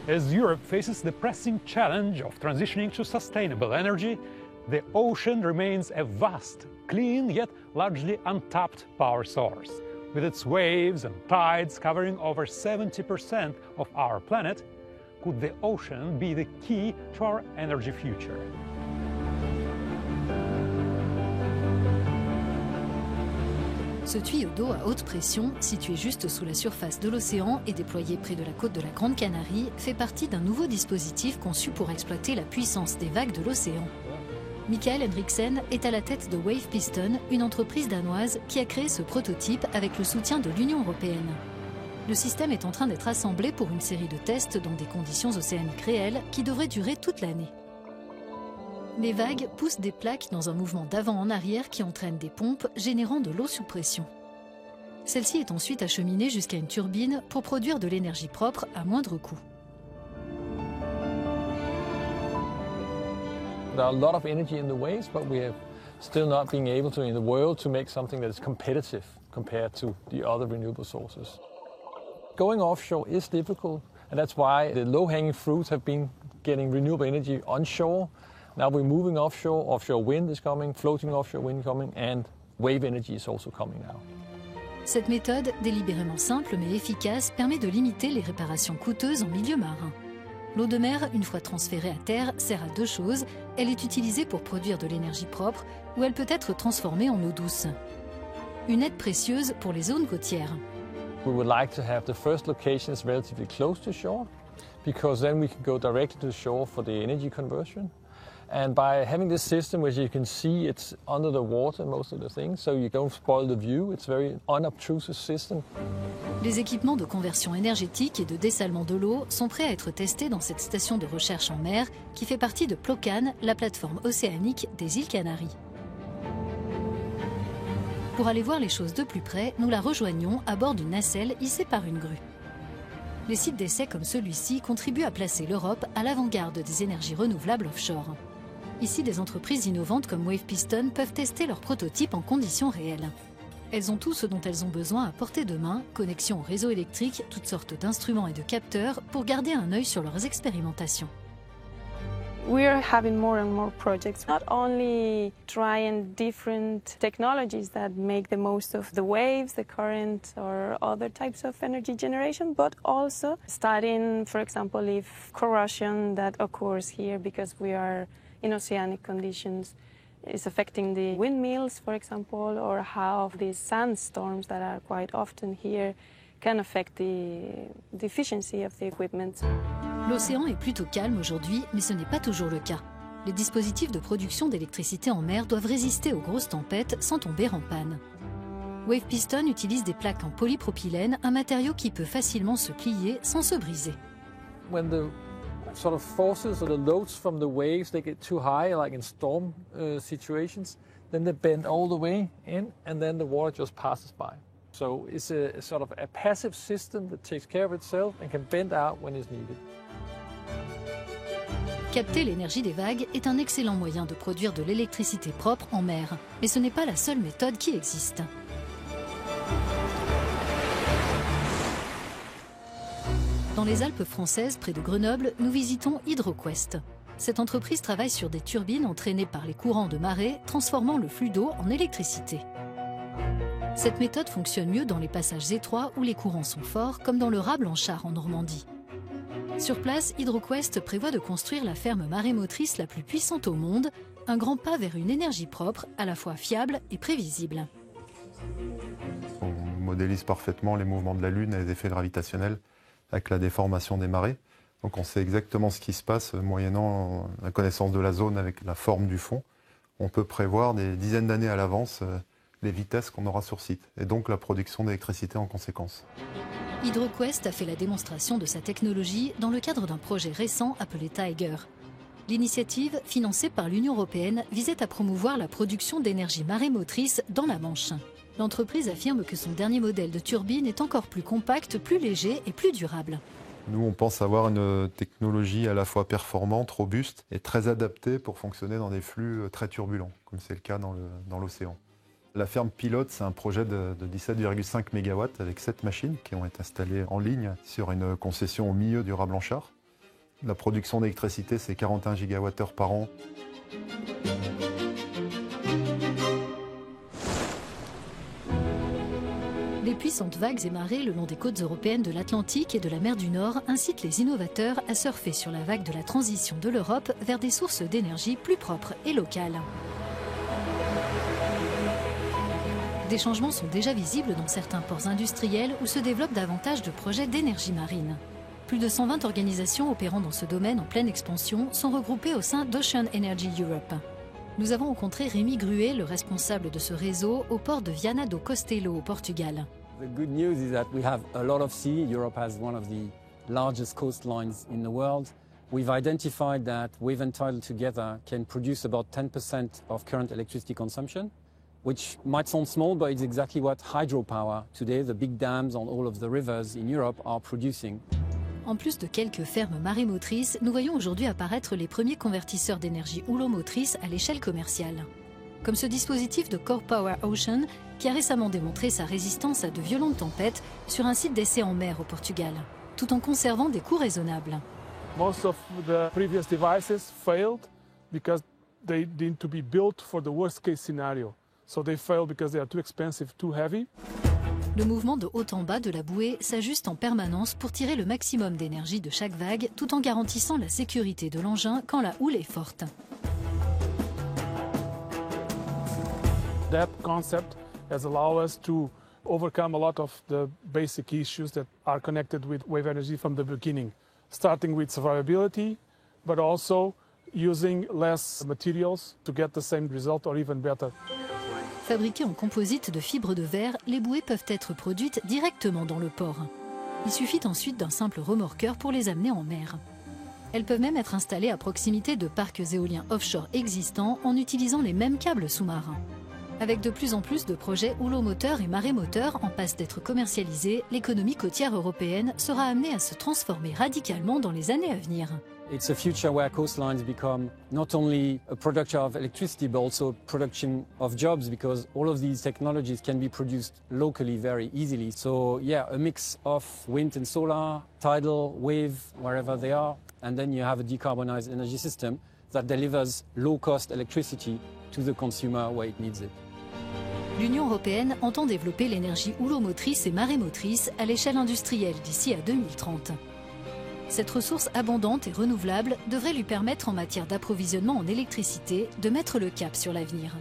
As Europe faces the pressing challenge of transitioning to sustainable energy, the ocean remains a vast, clean yet largely untapped power source. With its waves and tides covering over 70% of our planet, could the ocean be the key to our energy future? Ce tuyau d'eau à haute pression, situé juste sous la surface de l'océan et déployé près de la côte de la Grande Canarie, fait partie d'un nouveau dispositif conçu pour exploiter la puissance des vagues de l'océan. Michael Henriksen est à la tête de Wave Piston, une entreprise danoise qui a créé ce prototype avec le soutien de l'Union européenne. Le système est en train d'être assemblé pour une série de tests dans des conditions océaniques réelles qui devraient durer toute l'année. Les vagues poussent des plaques dans un mouvement d'avant en arrière qui entraîne des pompes générant de l'eau sous pression. Celle-ci est ensuite acheminée jusqu'à une turbine pour produire de l'énergie propre à moindre coût. There are a lot of energy in the waves, but we have still not been able to, in the world, to make something that is competitive compared to the other renewable sources. Going offshore is difficult, and that's why the low-hanging fruits have been getting renewable energy onshore. Now we're moving offshore, offshore wind is coming, floating offshore wind coming, and wave energy is also coming now. Cette méthode, délibérément simple mais efficace, permet de limiter les réparations coûteuses en milieu marin. L'eau de mer, une fois transférée à terre, sert à deux choses. Elle est utilisée pour produire de l'énergie propre ou elle peut être transformée en eau douce. Une aide précieuse pour les zones côtières. We would like to have the first locations relatively close to shore, because then we can go directly to shore for the energy conversion. And by having this system, as you can see, it's under the water, most of the things, so you don't spoil the view. It's a very unobtrusive system. Les équipements de conversion énergétique et de dessalement de l'eau sont prêts à être testés dans cette station de recherche en mer qui fait partie de Plocan, la plateforme océanique des îles Canaries. Pour aller voir les choses de plus près, nous la rejoignons à bord d'une nacelle hissée par une grue. Les sites d'essai comme celui-ci contribuent à placer l'Europe à l'avant-garde des énergies renouvelables offshore. Ici, des entreprises innovantes comme Wave Piston peuvent tester leurs prototypes en conditions réelles. Elles ont tout ce dont elles ont besoin à portée de main, connexion au réseau électrique, toutes sortes d'instruments et de capteurs pour garder un œil sur leurs expérimentations. We're having more and more projects, not only trying different technologies that make the most of the waves, the current, or other types of energy generation, but also studying, for example, if corrosion that occurs here because we are in oceanic conditions is affecting the windmills, for example, or how these sandstorms that are quite often here can affect the efficiency of the equipment. L'océan est plutôt calme aujourd'hui, mais ce n'est pas toujours le cas. Les dispositifs de production d'électricité en mer doivent résister aux grosses tempêtes sans tomber en panne. Wave Piston utilise des plaques en polypropylène, un matériau qui peut facilement se plier sans se briser. When the sort of forces or the loads from the waves, they get too high, like in storm situations, then they bend all the way in, and then the water just passes by. So it's a sort of a passive system that takes care of itself and can bend out when it's needed. Capter l'énergie des vagues est un excellent moyen de produire de l'électricité propre en mer. Mais ce n'est pas la seule méthode qui existe. Dans les Alpes françaises, près de Grenoble, nous visitons HydroQuest. Cette entreprise travaille sur des turbines entraînées par les courants de marée, transformant le flux d'eau en électricité. Cette méthode fonctionne mieux dans les passages étroits où les courants sont forts, comme dans le Rat-Blanchard en Normandie. Sur place, HydroQuest prévoit de construire la ferme marémotrice la plus puissante au monde, un grand pas vers une énergie propre, à la fois fiable et prévisible. On modélise parfaitement les mouvements de la Lune et les effets gravitationnels avec la déformation des marées. Donc on sait exactement ce qui se passe moyennant la connaissance de la zone avec la forme du fond. On peut prévoir des dizaines d'années à l'avance les vitesses qu'on aura sur site et donc la production d'électricité en conséquence. HydroQuest a fait la démonstration de sa technologie dans le cadre d'un projet récent appelé Tiger. L'initiative, financée par l'Union européenne, visait à promouvoir la production d'énergie marémotrice dans la Manche. L'entreprise affirme que son dernier modèle de turbine est encore plus compact, plus léger et plus durable. Nous, on pense avoir une technologie à la fois performante, robuste et très adaptée pour fonctionner dans des flux très turbulents, comme c'est le cas dans l'océan. La ferme pilote, c'est un projet de 17,5 MW avec 7 machines qui ont été installées en ligne sur une concession au milieu du Rat-Blanchard. La production d'électricité, c'est 41 gigawattheures par an. Les puissantes vagues et marées le long des côtes européennes de l'Atlantique et de la mer du Nord incitent les innovateurs à surfer sur la vague de la transition de l'Europe vers des sources d'énergie plus propres et locales. Des changements sont déjà visibles dans certains ports industriels où se développent davantage de projets d'énergie marine. Plus de 120 organisations opérant dans ce domaine en pleine expansion sont regroupées au sein d'Ocean Energy Europe. Nous avons rencontré Rémi Gruet, le responsable de ce réseau, au port de Viana do Castelo au Portugal. The good news is that we have a lot of sea. Europe has one of the largest coastlines in the world. We've identified that wave and tidal together can produce about 10% of current electricity consumption, which might sound small, but it's exactly what hydropower today, the big dams on all of the rivers in Europe, are producing. En plus de quelques fermes marémotrices, nous voyons aujourd'hui apparaître les premiers convertisseurs d'énergie houlomotrice à l'échelle commerciale. Comme ce dispositif de Core Power Ocean, qui a récemment démontré sa résistance à de violentes tempêtes sur un site d'essai en mer au Portugal, tout en conservant des coûts raisonnables. Most of the previous devices failed because they need to be built for the worst case scenario. So they fail because they are too expensive, too heavy. Le mouvement de haut en bas de la bouée s'ajuste en permanence pour tirer le maximum d'énergie de chaque vague tout en garantissant la sécurité de l'engin quand la houle est forte. That concept has allowed us to overcome a lot of the basic issues that are connected with wave energy from the beginning, starting with survivability, but also using less materials to get the same result or even better. Fabriquées en composite de fibres de verre, les bouées peuvent être produites directement dans le port. Il suffit ensuite d'un simple remorqueur pour les amener en mer. Elles peuvent même être installées à proximité de parcs éoliens offshore existants en utilisant les mêmes câbles sous-marins. Avec de plus en plus de projets houlomoteurs et marémoteurs en passe d'être commercialisés, l'économie côtière européenne sera amenée à se transformer radicalement dans les années à venir. It's a future where coastlines become not only a production of electricity, but also a production of jobs, because all of these technologies can be produced locally very easily. So yeah, a mix of wind and solar, tidal, wave, wherever they are, and then you have a decarbonized energy system that delivers low-cost electricity to the consumer where it needs it. L'Union européenne entend développer l'énergie houlomotrice et marémotrice à l'échelle industrielle d'ici à 2030. Cette ressource abondante et renouvelable devrait lui permettre en matière d'approvisionnement en électricité de mettre le cap sur l'avenir.